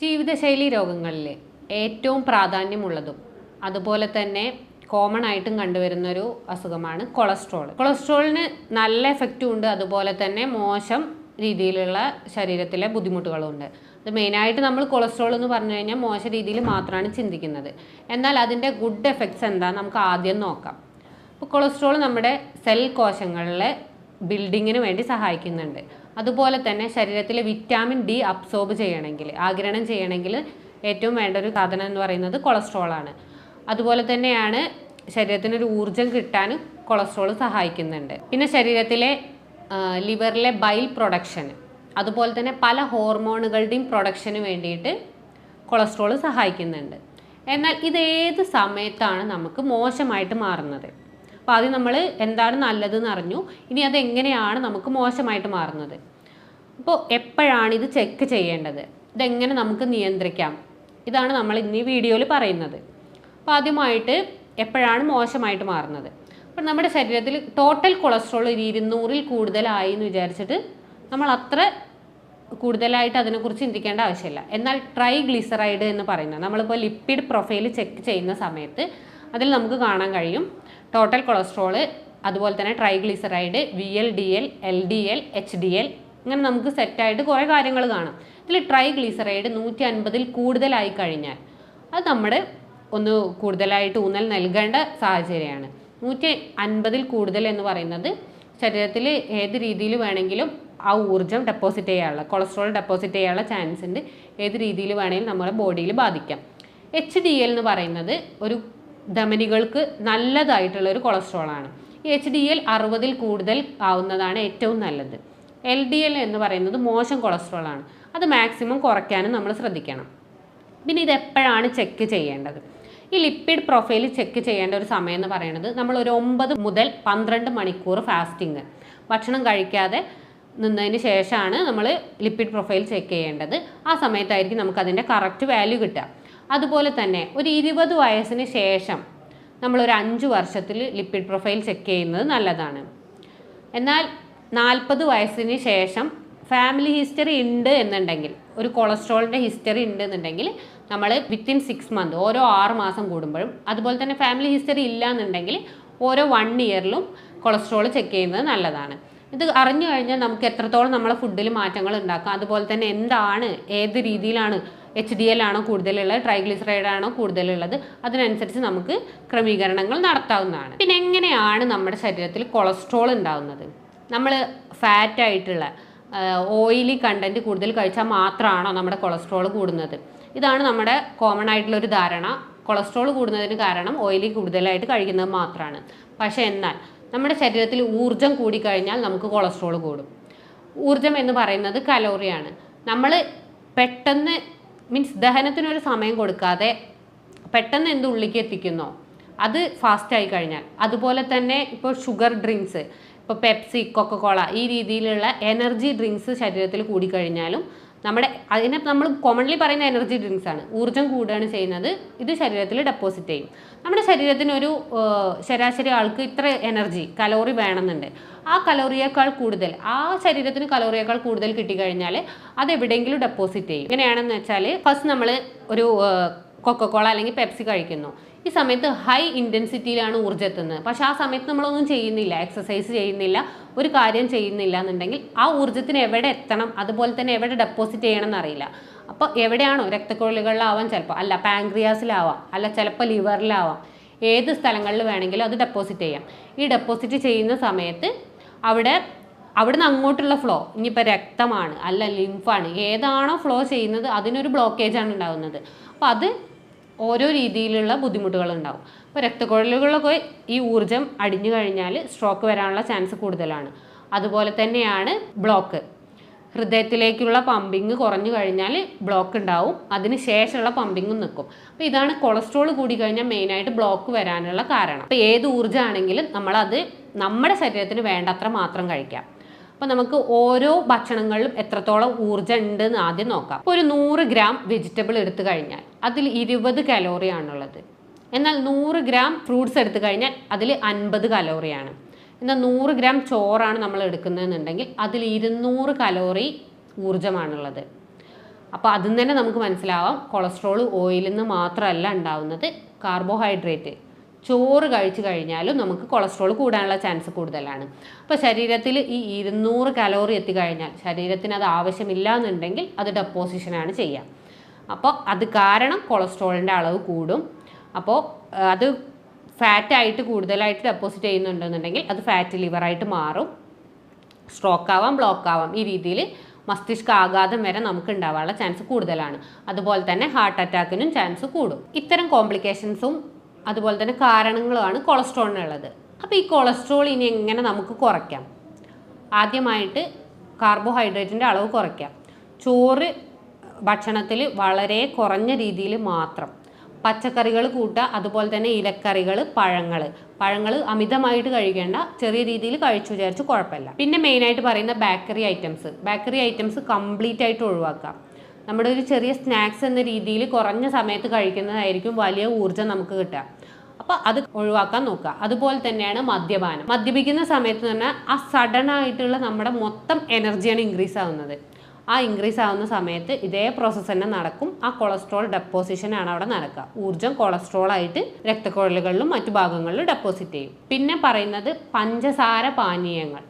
ജീവിതശൈലി രോഗങ്ങളിൽ ഏറ്റവും പ്രാധാന്യമുള്ളതും അതുപോലെ തന്നെ കോമൺ ആയിട്ടും കണ്ടുവരുന്നൊരു അസുഖമാണ് കൊളസ്ട്രോൾ. കൊളസ്ട്രോളിന് നല്ല എഫക്റ്റും ഉണ്ട്, അതുപോലെ തന്നെ മോശം രീതിയിലുള്ള ശരീരത്തിലെ ബുദ്ധിമുട്ടുകളുണ്ട്. അത് മെയിനായിട്ട് നമ്മൾ കൊളസ്ട്രോൾ എന്ന് പറഞ്ഞു കഴിഞ്ഞാൽ മോശം രീതിയിൽ മാത്രമാണ് ചിന്തിക്കുന്നത്. എന്നാൽ അതിൻ്റെ ഗുഡ് എഫക്ട്സ് എന്താ നമുക്ക് ആദ്യം നോക്കാം. അപ്പോൾ കൊളസ്ട്രോൾ നമ്മുടെ സെൽ കോശങ്ങളിലെ ബിൽഡിങ്ങിന് വേണ്ടി സഹായിക്കുന്നുണ്ട്. അതുപോലെ തന്നെ ശരീരത്തിലെ വിറ്റാമിൻ ഡി അബ്സോർബ് ചെയ്യണമെങ്കിൽ, ആഗിരണം ചെയ്യണമെങ്കിൽ ഏറ്റവും വേണ്ട ഒരു സാധനം എന്ന് പറയുന്നത് കൊളസ്ട്രോളാണ്. അതുപോലെ തന്നെയാണ് ശരീരത്തിനൊരു ഊർജം കിട്ടാൻ കൊളസ്ട്രോൾ സഹായിക്കുന്നുണ്ട്. പിന്നെ ശരീരത്തിലെ ലിവറിലെ ബൈൽ പ്രൊഡക്ഷൻ, അതുപോലെ തന്നെ പല ഹോർമോണുകളുടെയും പ്രൊഡക്ഷന് വേണ്ടിയിട്ട് കൊളസ്ട്രോൾ സഹായിക്കുന്നുണ്ട്. എന്നാൽ ഇതേത് സമയത്താണ് നമുക്ക് മോശമായിട്ട് മാറുന്നത്? അപ്പോൾ ആദ്യം നമ്മൾ എന്താണ് നല്ലതെന്ന് അറിഞ്ഞു, ഇനി അതെങ്ങനെയാണ് നമുക്ക് മോശമായിട്ട് മാറുന്നത്. അപ്പോൾ എപ്പോഴാണ് ഇത് ചെക്ക് ചെയ്യേണ്ടത്, ഇതെങ്ങനെ നമുക്ക് നിയന്ത്രിക്കാം, ഇതാണ് നമ്മൾ ഇന്ന് ഈ വീഡിയോയിൽ പറയുന്നത്. അപ്പോൾ ആദ്യമായിട്ട് എപ്പോഴാണ് മോശമായിട്ട് മാറുന്നത്? അപ്പോൾ നമ്മുടെ ശരീരത്തിൽ ടോട്ടൽ കൊളസ്ട്രോൾ 200-ൽ കൂടുതലായി എന്ന് വിചാരിച്ചിട്ട് നമ്മൾ അത്ര കൂടുതലായിട്ട് അതിനെക്കുറിച്ച് ചിന്തിക്കേണ്ട ആവശ്യമില്ല. എന്നാൽ ട്രൈഗ്ലിസറൈഡ് എന്ന് പറയുന്നത്, നമ്മളിപ്പോൾ ലിപ്പിഡ് പ്രൊഫൈൽ ചെക്ക് ചെയ്യുന്ന സമയത്ത് അതിൽ നമുക്ക് കാണാൻ കഴിയും ടോട്ടൽ കൊളസ്ട്രോൾ, അതുപോലെ തന്നെ ട്രൈഗ്ലിസറൈഡ്, VLDL, LDL, HDL, ഇങ്ങനെ നമുക്ക് സെറ്റായിട്ട് കുറേ കാര്യങ്ങൾ കാണാം. ഇതിൽ ട്രൈഗ്ലിസറൈഡ് 150-ൽ കൂടുതലായി കഴിഞ്ഞാൽ അത് നമ്മുടെ ഒന്ന് കൂടുതലായിട്ട് ഊന്നൽ നൽകേണ്ട സാഹചര്യമാണ്. 150-ൽ കൂടുതൽ എന്ന് പറയുന്നത് ശരീരത്തിൽ ഏത് രീതിയിൽ വേണമെങ്കിലും ആ ഊർജ്ജം ഡെപ്പോസിറ്റ് ചെയ്യാനുള്ള, കൊളസ്ട്രോൾ ഡെപ്പോസിറ്റ് ചെയ്യാനുള്ള ചാൻസ് ഉണ്ട്. ഏത് രീതിയിൽ വേണമെങ്കിലും നമ്മുടെ ബോഡിയിൽ ബാധിക്കാം. HDL എന്ന് പറയുന്നത് ഒരു ധമനികൾക്ക് നല്ലതായിട്ടുള്ളൊരു കൊളസ്ട്രോളാണ്. ഈ HDL 60-ൽ കൂടുതൽ ആവുന്നതാണ് ഏറ്റവും നല്ലത്. LDL എന്ന് പറയുന്നത് മോശം കൊളസ്ട്രോളാണ്. അത് മാക്സിമം കുറയ്ക്കാനും നമ്മൾ ശ്രദ്ധിക്കണം. പിന്നെ ഇതെപ്പോഴാണ് ചെക്ക് ചെയ്യേണ്ടത്? ഈ ലിപ്പിഡ് പ്രൊഫൈൽ ചെക്ക് ചെയ്യേണ്ട ഒരു സമയം എന്ന് പറയുന്നത് നമ്മൾ ഒരു 9 മുതൽ 12 മണിക്കൂർ ഫാസ്റ്റിങ്, ഭക്ഷണം കഴിക്കാതെ നിന്നതിന് ശേഷമാണ് നമ്മൾ ലിപ്പിഡ് പ്രൊഫൈൽ ചെക്ക് ചെയ്യേണ്ടത്. ആ സമയത്തായിരിക്കും നമുക്കതിൻ്റെ കറക്റ്റ് വാല്യൂ കിട്ടുക. അതുപോലെ തന്നെ ഒരു 20 വയസ്സിന് ശേഷം നമ്മളൊരു 5 വർഷത്തിൽ ലിപ്പിഡ് പ്രൊഫൈൽ ചെക്ക് ചെയ്യുന്നത് നല്ലതാണ്. എന്നാൽ 40 വയസ്സിന് ശേഷം ഫാമിലി ഹിസ്റ്ററി ഉണ്ട് എന്നുണ്ടെങ്കിൽ, ഒരു കൊളസ്ട്രോളിൻ്റെ ഹിസ്റ്ററി ഉണ്ട് എന്നുണ്ടെങ്കിൽ നമ്മൾ വിത്തിൻ 6 മന്ത്, ഓരോ 6 മാസം കൂടുമ്പോഴും, അതുപോലെ തന്നെ ഫാമിലി ഹിസ്റ്ററി ഇല്ല എന്നുണ്ടെങ്കിൽ ഓരോ 1 ഇയറിലും കൊളസ്ട്രോൾ ചെക്ക് ചെയ്യുന്നത് നല്ലതാണ്. ഇത് അറിഞ്ഞു കഴിഞ്ഞാൽ നമുക്ക് എത്രത്തോളം നമ്മളെ ഫുഡിൽ മാറ്റങ്ങൾ ഉണ്ടാക്കാം, അതുപോലെ തന്നെ എന്താണ്, ഏത് രീതിയിലാണ്, HDL ആണോ കൂടുതലുള്ളത്, ട്രൈഗ്ലിസറൈഡ് ആണോ കൂടുതലുള്ളത്, അതിനനുസരിച്ച് നമുക്ക് ക്രമീകരണങ്ങൾ നടത്താവുന്നതാണ്. പിന്നെ എങ്ങനെയാണ് നമ്മുടെ ശരീരത്തിൽ കൊളസ്ട്രോൾ ഉണ്ടാകുന്നത്? നമ്മൾ ഫാറ്റായിട്ടുള്ള ഓയിലി കണ്ടൻറ്റ് കൂടുതൽ കഴിച്ചാൽ മാത്രമാണോ നമ്മുടെ കൊളസ്ട്രോൾ കൂടുന്നത്? ഇതാണ് നമ്മുടെ കോമൺ ആയിട്ടുള്ളൊരു ധാരണ. കൊളസ്ട്രോൾ കൂടുന്നതിന് കാരണം ഓയിലി കൂടുതലായിട്ട് കഴിക്കുന്നത് മാത്രമാണ്. പക്ഷേ എന്നാൽ നമ്മുടെ ശരീരത്തിൽ ഊർജ്ജം കൂടിക്കഴിഞ്ഞാൽ നമുക്ക് കൊളസ്ട്രോൾ കൂടും. ഊർജ്ജം എന്ന് പറയുന്നത് കലോറിയാണ്. നമ്മൾ പെട്ടെന്ന് ദഹനത്തിനൊരു സമയം കൊടുക്കാതെ പെട്ടെന്ന് എന്ത് ഉള്ളിലേക്ക് എത്തിക്കുന്നോ അത് ഫാസ്റ്റായി കഴിഞ്ഞാൽ, അതുപോലെ തന്നെ ഇപ്പോൾ ഷുഗർ ഡ്രിങ്ക്സ്, ഇപ്പോൾ പെപ്സി, കൊക്കക്കോള, ഈ രീതിയിലുള്ള എനർജി ഡ്രിങ്ക്സ് ശരീരത്തിൽ കൂടിക്കഴിഞ്ഞാലും അതിനെ നമ്മൾ കോമൺലി പറയുന്ന എനർജി ഡ്രിങ്ക്സ് ആണ്, ഊർജ്ജം കൂടുകയാണ് ചെയ്യുന്നത്. ഇത് ശരീരത്തിൽ ഡെപ്പോസിറ്റ് ചെയ്യും. നമ്മുടെ ശരീരത്തിനൊരു ശരാശരി ആൾക്ക് ഇത്ര എനർജി കലോറി വേണമെന്നുണ്ട്. ആ കലോറിയേക്കാൾ കൂടുതൽ, ആ ശരീരത്തിന് കലോറിയേക്കാൾ കൂടുതൽ കിട്ടിക്കഴിഞ്ഞാൽ അത് എവിടെയെങ്കിലും ഡെപ്പോസിറ്റ് ചെയ്യും. എങ്ങനെയാണെന്ന് വെച്ചാൽ, ഫസ്റ്റ് നമ്മൾ ഒരു കൊക്കക്കോള അല്ലെങ്കിൽ പെപ്സി കഴിക്കുന്നു. ഈ സമയത്ത് ഹൈ ഇൻറ്റൻസിറ്റിയിലാണ് ഊർജ്ജം എത്തുന്നത്. പക്ഷേ ആ സമയത്ത് നമ്മളൊന്നും ചെയ്യുന്നില്ല, എക്സസൈസ് ചെയ്യുന്നില്ല, ഒരു കാര്യം ചെയ്യുന്നില്ല എന്നുണ്ടെങ്കിൽ ആ ഊർജ്ജത്തിന് എവിടെ എത്തണം, അതുപോലെ തന്നെ എവിടെ ഡെപ്പോസിറ്റ് ചെയ്യണം എന്നറിയില്ല. അപ്പോൾ എവിടെയാണോ, രക്തക്കുഴലുകളിലാവാം, ചിലപ്പോൾ അല്ല പാൻക്രിയാസിലാവാം, അല്ല ചിലപ്പോൾ ലിവറിലാവാം, ഏത് സ്ഥലങ്ങളിൽ വേണമെങ്കിലും അത് ഡെപ്പോസിറ്റ് ചെയ്യാം. ഈ ഡെപ്പോസിറ്റ് ചെയ്യുന്ന സമയത്ത് അവിടുന്ന് അങ്ങോട്ടുള്ള ഫ്ലോ, ഇനിയിപ്പോൾ രക്തമാണ് അല്ല ലിംഫാണ്, ഏതാണോ ഫ്ലോ ചെയ്യുന്നത് അതിനൊരു ബ്ലോക്കേജാണ് ഉണ്ടാകുന്നത്. അപ്പോൾ അത് ഓരോ രീതിയിലുള്ള ബുദ്ധിമുട്ടുകളുണ്ടാവും. ഇപ്പോൾ രക്തക്കുഴലുകളിലൊക്കെ ഈ ഊർജ്ജം അടിഞ്ഞു കഴിഞ്ഞാൽ സ്ട്രോക്ക് വരാനുള്ള ചാൻസ് കൂടുതലാണ്. അതുപോലെ തന്നെയാണ് ബ്ലോക്ക്, ഹൃദയത്തിലേക്കുള്ള പമ്പിങ് കുറഞ്ഞു കഴിഞ്ഞാൽ ബ്ലോക്ക് ഉണ്ടാവും, അതിന് ശേഷമുള്ള പമ്പിങ്ങും നിൽക്കും. അപ്പോൾ ഇതാണ് കൊളസ്ട്രോൾ കൂടി കഴിഞ്ഞാൽ മെയിനായിട്ട് ബ്ലോക്ക് വരാനുള്ള കാരണം. അപ്പോൾ ഏത് ഊർജ്ജമാണെങ്കിലും നമ്മളത് നമ്മുടെ ശരീരത്തിന് വേണ്ടത്ര മാത്രം കഴിക്കാം. അപ്പോൾ നമുക്ക് ഓരോ ഭക്ഷണങ്ങളിലും എത്രത്തോളം ഊർജ്ജം ഉണ്ടെന്ന് ആദ്യം നോക്കാം. ഇപ്പോൾ ഒരു 100 ഗ്രാം വെജിറ്റബിൾ എടുത്തു കഴിഞ്ഞാൽ അതിൽ 20 കലോറിയാണുള്ളത്. എന്നാൽ 100 ഗ്രാം ഫ്രൂട്ട്സ് എടുത്തു കഴിഞ്ഞാൽ അതിൽ 50 കലോറിയാണ്. എന്നാൽ 100 ഗ്രാം ചോറാണ് നമ്മൾ എടുക്കുന്നതെന്നുണ്ടെങ്കിൽ അതിൽ 200 കലോറി ഊർജ്ജമാണുള്ളത്. അപ്പോൾ അതിൽ നിന്ന് തന്നെ നമുക്ക് മനസ്സിലാവാം കൊളസ്ട്രോൾ ഓയിലിൽ നിന്ന് മാത്രമല്ല ഉണ്ടാവുന്നത്, കാർബോഹൈഡ്രേറ്റ് ചോറ് കഴിച്ചു കഴിഞ്ഞാലും നമുക്ക് കൊളസ്ട്രോൾ കൂടാനുള്ള ചാൻസ് കൂടുതലാണ്. അപ്പോൾ ശരീരത്തിൽ ഈ 200 കലോറി എത്തിക്കഴിഞ്ഞാൽ ശരീരത്തിന് അത് ആവശ്യമില്ല എന്നുണ്ടെങ്കിൽ അത് ഡെപ്പോസിഷനാണ് ചെയ്യുക. അപ്പോൾ അത് കാരണം കൊളസ്ട്രോളിൻ്റെ അളവ് കൂടും. അപ്പോൾ അത് ഫാറ്റായിട്ട് കൂടുതലായിട്ട് ഡെപ്പോസിറ്റ് ചെയ്യുന്നുണ്ടെന്നുണ്ടെങ്കിൽ അത് ഫാറ്റ് ലിവറായിട്ട് മാറും. സ്ട്രോക്ക് ആവാം, ബ്ലോക്ക് ആവാം. ഈ രീതിയിൽ മസ്തിഷ്ക ആഘാതം വരെ നമുക്ക് ഉണ്ടാവാനുള്ള ചാൻസ് കൂടുതലാണ്. അതുപോലെ തന്നെ ഹാർട്ട് അറ്റാക്കിനും ചാൻസ് കൂടും. ഇത്തരം കോംപ്ലിക്കേഷൻസും അതുപോലെ തന്നെ കാരണങ്ങളുമാണ് കൊളസ്ട്രോളിനുള്ളത്. അപ്പോൾ ഈ കൊളസ്ട്രോൾ ഇനി എങ്ങനെ നമുക്ക് കുറയ്ക്കാം? ആദ്യമായിട്ട് കാർബോഹൈഡ്രേറ്റിൻ്റെ അളവ് കുറയ്ക്കാം. ചോറ് ഭക്ഷണത്തിൽ വളരെ കുറഞ്ഞ രീതിയിൽ മാത്രം, പച്ചക്കറികൾ കൂട്ടുക, അതുപോലെ തന്നെ ഇലക്കറികൾ, പഴങ്ങൾ അമിതമായിട്ട് കഴിക്കേണ്ട, ചെറിയ രീതിയിൽ കഴിച്ചു വിചാരിച്ച് കുഴപ്പമില്ല. പിന്നെ മെയിനായിട്ട് പറയുന്ന ബേക്കറി ഐറ്റംസ് കംപ്ലീറ്റ് ആയിട്ട് ഒഴിവാക്കാം. നമ്മുടെ ഒരു ചെറിയ സ്നാക്സ് എന്ന രീതിയിൽ കുറഞ്ഞ സമയത്ത് കഴിക്കുന്നതായിരിക്കും വലിയ ഊർജ്ജം നമുക്ക് കിട്ടുക. അപ്പോൾ അത് ഒഴിവാക്കാൻ നോക്കുക. അതുപോലെ തന്നെയാണ് മദ്യപിക്കുന്ന സമയത്ത് തന്നെ ആ സഡൻ ആയിട്ടുള്ള നമ്മുടെ മൊത്തം എനർജിയാണ് ഇൻക്രീസ് ആവുന്നത്. ആ ഇൻക്രീസ് ആവുന്ന സമയത്ത് ഇതേ പ്രോസസ്സ് തന്നെ നടക്കും. ആ കൊളസ്ട്രോൾ ഡെപ്പോസിഷനാണ് അവിടെ നടക്കുക. ഊർജ്ജം കൊളസ്ട്രോളായിട്ട് രക്തക്കുഴലുകളിലും മറ്റു ഭാഗങ്ങളിലും ഡെപ്പോസിറ്റ് ചെയ്യും. പിന്നെ പറയുന്നത് പഞ്ചസാര പാനീയങ്ങൾ.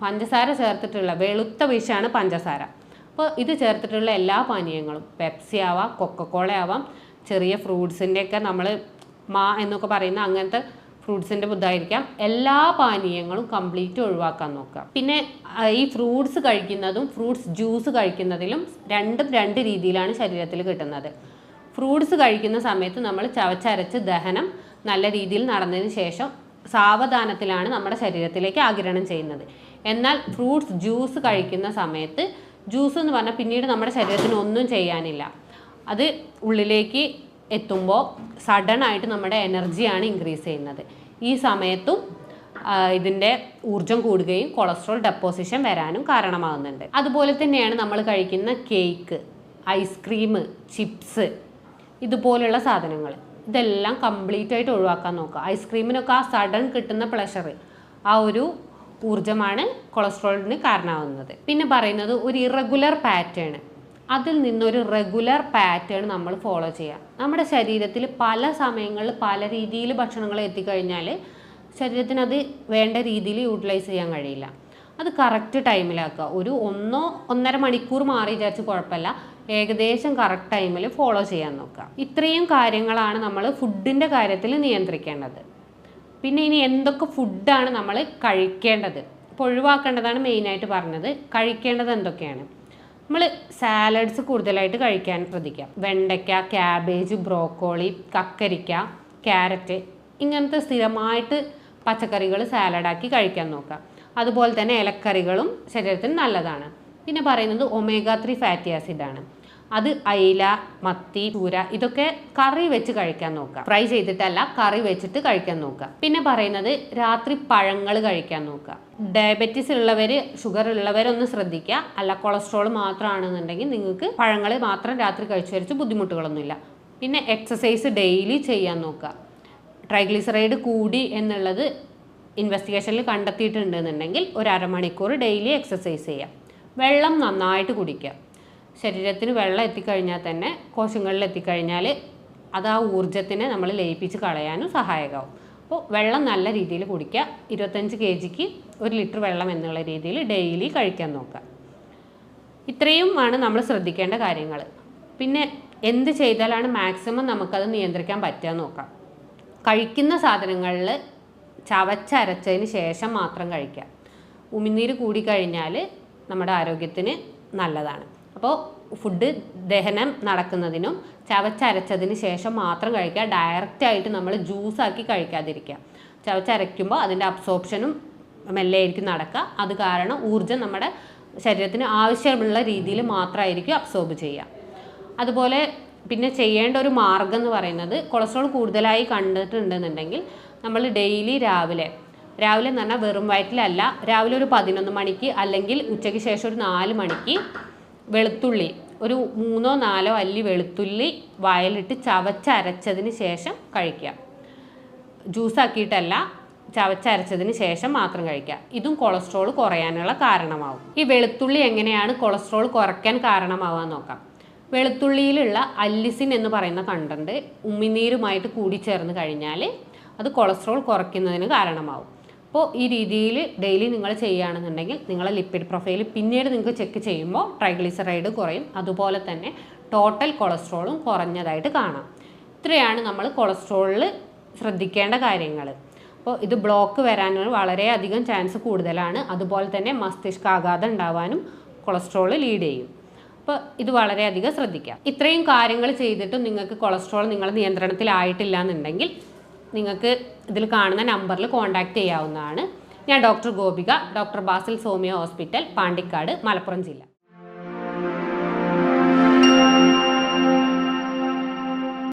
പഞ്ചസാര ചേർത്തിട്ടുള്ള വെളുത്ത വിഷമാണ് പഞ്ചസാര. അപ്പോൾ ഇത് ചേർത്തിട്ടുള്ള എല്ലാ പാനീയങ്ങളും, പെപ്സി ആവാം, കൊക്കക്കോള ആവാം, ചെറിയ ഫ്രൂട്ട്സിൻ്റെയൊക്കെ നമ്മൾ എന്നൊക്കെ പറയുന്ന അങ്ങനത്തെ ഫ്രൂട്ട്സിൻ്റെ ബുദ്ധായിരിക്കാം, എല്ലാ പാനീയങ്ങളും കംപ്ലീറ്റ് ഒഴിവാക്കാൻ നോക്കുക. പിന്നെ ഈ ഫ്രൂട്ട്സ് കഴിക്കുന്നതും ഫ്രൂട്ട്സ് ജ്യൂസ് കഴിക്കുന്നതിലും രണ്ട് രീതിയിലാണ് ശരീരത്തിൽ കിട്ടുന്നത്. ഫ്രൂട്ട്സ് കഴിക്കുന്ന സമയത്ത് നമ്മൾ ചവച്ചരച്ച് ദഹനം നല്ല രീതിയിൽ നടന്നതിന് ശേഷം സാവധാനത്തിലാണ് നമ്മുടെ ശരീരത്തിലേക്ക് ആഗിരണം ചെയ്യുന്നത്. എന്നാൽ ഫ്രൂട്ട്സ് ജ്യൂസ് കഴിക്കുന്ന സമയത്ത്, ജ്യൂസ് എന്ന് പറഞ്ഞാൽ പിന്നീട് നമ്മുടെ ശരീരത്തിന് ഒന്നും ചെയ്യാനില്ല, അത് ഉള്ളിലേക്ക് എത്തുമ്പോൾ സഡൻ ആയിട്ട് നമ്മുടെ എനർജിയാണ് ഇൻക്രീസ് ചെയ്യുന്നത്. ഈ സമയത്തും ഇതിൻ്റെ ഊർജ്ജം കൂടുകയും കൊളസ്ട്രോൾ ഡെപ്പോസിഷൻ വരാനും കാരണമാകുന്നുണ്ട്. അതുപോലെ തന്നെയാണ് നമ്മൾ കഴിക്കുന്ന കേക്ക്, ഐസ്ക്രീം, ചിപ്സ്, ഇതുപോലുള്ള സാധനങ്ങൾ, ഇതെല്ലാം കംപ്ലീറ്റ് ആയിട്ട് ഒഴിവാക്കാൻ നോക്കുക. ഐസ്ക്രീമിനൊക്കെ ആ സഡൻ കിട്ടുന്ന പ്ലഷർ, ആ ഒരു ഊർജ്ജമാണ് കൊളസ്ട്രോളിന് കാരണമാകുന്നത്. പിന്നെ പറയുന്നത് ഒരു ഇറഗുലർ പാറ്റേൺ, അതിൽ നിന്നൊരു റെഗുലർ പാറ്റേൺ നമ്മൾ ഫോളോ ചെയ്യുക. നമ്മുടെ ശരീരത്തിൽ പല സമയങ്ങളിൽ പല രീതിയിൽ ഭക്ഷണങ്ങൾ എത്തിക്കഴിഞ്ഞാൽ ശരീരത്തിന് അത് വേണ്ട രീതിയിൽ യൂട്ടിലൈസ് ചെയ്യാൻ കഴിയില്ല. അത് കറക്റ്റ് ടൈമിലാക്കുക. ഒരു 1-1.5 മണിക്കൂർ മാറി വിചാരിച്ച് കുഴപ്പമില്ല, ഏകദേശം കറക്റ്റ് ടൈമിൽ ഫോളോ ചെയ്യാൻ നോക്കുക. ഇത്രയും കാര്യങ്ങളാണ് നമ്മൾ ഫുഡിൻ്റെ കാര്യത്തിൽ നിയന്ത്രിക്കേണ്ടത്. പിന്നെ ഇനി എന്തൊക്കെ ഫുഡാണ് നമ്മൾ കഴിക്കേണ്ടത്, ഇപ്പോൾ ഒഴിവാക്കേണ്ടതാണ് മെയിനായിട്ട് പറഞ്ഞത്. കഴിക്കേണ്ടത് എന്തൊക്കെയാണ്? നമ്മൾ സാലഡ്സ് കൂടുതലായിട്ട് കഴിക്കാൻ ശ്രദ്ധിക്കാം. വെണ്ടയ്ക്ക, ക്യാബേജ്, ബ്രോക്കോളി, കക്കരിക്ക, ക്യാരറ്റ്, ഇങ്ങനത്തെ സ്ഥിരമായിട്ട് പച്ചക്കറികൾ സാലഡാക്കി കഴിക്കാൻ നോക്കുക. അതുപോലെ തന്നെ ഇലക്കറികളും ശരീരത്തിന് നല്ലതാണ്. പിന്നെ പറയുന്നത് omega-3 ഫാറ്റി ആസിഡാണ്. അത് അയില, മത്തി, ചൂര, ഇതൊക്കെ കറി വെച്ച് കഴിക്കാൻ നോക്കുക. ഫ്രൈ ചെയ്തിട്ടല്ല, കറി വെച്ചിട്ട് കഴിക്കാൻ നോക്കുക. പിന്നെ പറയുന്നത് രാത്രി പഴങ്ങൾ കഴിക്കാൻ നോക്കുക. ഡയബറ്റീസ് ഉള്ളവർ, ഷുഗർ ഉള്ളവരൊന്ന് ശ്രദ്ധിക്കുക. അല്ല കൊളസ്ട്രോൾ മാത്രമാണെന്നുണ്ടെങ്കിൽ നിങ്ങൾക്ക് പഴങ്ങൾ മാത്രം രാത്രി കഴിച്ചു വരച്ച് ബുദ്ധിമുട്ടുകളൊന്നുമില്ല. പിന്നെ എക്സസൈസ് ഡെയിലി ചെയ്യാൻ നോക്കുക. ട്രൈഗ്ലിസറൈഡ് കൂടി എന്നുള്ളത് ഇൻവെസ്റ്റിഗേഷനിൽ കണ്ടെത്തിയിട്ടുണ്ടെന്നുണ്ടെങ്കിൽ ഒരു അരമണിക്കൂർ ഡെയിലി എക്സസൈസ് ചെയ്യുക. വെള്ളം നന്നായിട്ട് കുടിക്കുക. ശരീരത്തിന് വെള്ളം എത്തിക്കഴിഞ്ഞാൽ തന്നെ കോശങ്ങളിൽ എത്തിക്കഴിഞ്ഞാൽ അത് ആ ഊർജ്ജത്തിനെ നമ്മൾ ലയിപ്പിച്ച് കളയാനും സഹായകമാവും. അപ്പോൾ വെള്ളം നല്ല രീതിയിൽ കുടിക്കുക. 25 kgക്ക് 1 ലിറ്റർ വെള്ളം എന്നുള്ള രീതിയിൽ ഡെയിലി കഴിക്കാൻ നോക്കുക. ഇത്രയുമാണ് നമ്മൾ ശ്രദ്ധിക്കേണ്ട കാര്യങ്ങൾ. പിന്നെ എന്ത് ചെയ്താലാണ് മാക്സിമം നമുക്കത് നിയന്ത്രിക്കാൻ പറ്റുക നോക്കാം. കഴിക്കുന്ന സാധനങ്ങളിൽ ചവച്ചരച്ചതിന് ശേഷം മാത്രം കഴിക്കുക. ഉമിനീര് കൂടിക്കഴിഞ്ഞാൽ നമ്മുടെ ആരോഗ്യത്തിന് നല്ലതാണ്. അപ്പോൾ ഫുഡ് ദഹനം നടക്കുന്നതിനും ചവച്ചരച്ചതിന് ശേഷം മാത്രം കഴിക്കുക. ഡയറക്റ്റായിട്ട് നമ്മൾ ജ്യൂസാക്കി കഴിക്കാതിരിക്കുക. ചവച്ചരയ്ക്കുമ്പോൾ അതിൻ്റെ അബ്സോർപ്ഷനും മെല്ലെ ആയിരിക്കും നടക്കുക. അത് കാരണം ഊർജ്ജം നമ്മുടെ ശരീരത്തിന് ആവശ്യമുള്ള രീതിയിൽ മാത്രമായിരിക്കും അബ്സോർബ് ചെയ്യുക. അതുപോലെ പിന്നെ ചെയ്യേണ്ട ഒരു മാർഗ്ഗം എന്ന് പറയുന്നത്, കൊളസ്ട്രോൾ കൂടുതലായി കണ്ടിട്ടുണ്ടെന്നുണ്ടെങ്കിൽ നമ്മൾ ഡെയിലി രാവിലെ എന്ന് പറഞ്ഞാൽ വെറും വയറ്റിലല്ല, രാവിലെ ഒരു 11 മണിക്ക് അല്ലെങ്കിൽ ഉച്ചയ്ക്ക് ശേഷം ഒരു 4 മണിക്ക് വെളുത്തുള്ളി, ഒരു 3-4 അല്ലി വെളുത്തുള്ളി വായിലിട്ട് ചവച്ചരച്ചതിന് ശേഷം കഴിക്കുക. ജ്യൂസാക്കിയിട്ടല്ല, ചവച്ചരച്ചതിന് ശേഷം മാത്രം കഴിക്കുക. ഇതും കൊളസ്ട്രോൾ കുറയാനുള്ള കാരണമാവും. ഈ വെളുത്തുള്ളി എങ്ങനെയാണ് കൊളസ്ട്രോൾ കുറയ്ക്കാൻ കാരണമാവാൻ നോക്കാം. വെളുത്തുള്ളിയിലുള്ള അല്ലിസിൻ എന്ന് പറയുന്ന കണ്ടന്റ് ഉമിനീരുമായിട്ട് കൂടിച്ചേർന്ന് കഴിഞ്ഞാൽ അത് കൊളസ്ട്രോൾ കുറയ്ക്കുന്നതിന് കാരണമാവും. അപ്പോൾ ഈ രീതിയിൽ ഡെയിലി നിങ്ങൾ ചെയ്യുകയാണെന്നുണ്ടെങ്കിൽ നിങ്ങളെ ലിപ്പിഡ് പ്രൊഫൈൽ പിന്നീട് നിങ്ങൾക്ക് ചെക്ക് ചെയ്യുമ്പോൾ ട്രൈഗ്ലിസറൈഡ് കുറയും, അതുപോലെ തന്നെ ടോട്ടൽ കൊളസ്ട്രോളും കുറഞ്ഞതായിട്ട് കാണാം. ഇത്രയാണ് നമ്മൾ കൊളസ്ട്രോളിൽ ശ്രദ്ധിക്കേണ്ട കാര്യങ്ങൾ. അപ്പോൾ ഇത് ബ്ലോക്ക് വരാനും വളരെയധികം ചാൻസ് കൂടുതലാണ്. അതുപോലെ തന്നെ മസ്തിഷ്കാഘാതം ഉണ്ടാവാനും കൊളസ്ട്രോൾ ലീഡ് ചെയ്യും. അപ്പോൾ ഇത് വളരെയധികം ശ്രദ്ധിക്കാം. ഇത്രയും കാര്യങ്ങൾ ചെയ്തിട്ടും നിങ്ങൾക്ക് കൊളസ്ട്രോൾ നിങ്ങളുടെ നിയന്ത്രണത്തിലായിട്ടില്ല എന്നുണ്ടെങ്കിൽ നിങ്ങൾക്ക് ഇതിൽ കാണുന്ന നമ്പറിൽ കോൺടാക്റ്റ് ചെയ്യാവുന്നതാണ്. ഞാൻ doctor Gopika, doctor Basil സോമിയ hospital, Pandikkad, Malappuram ജില്ല.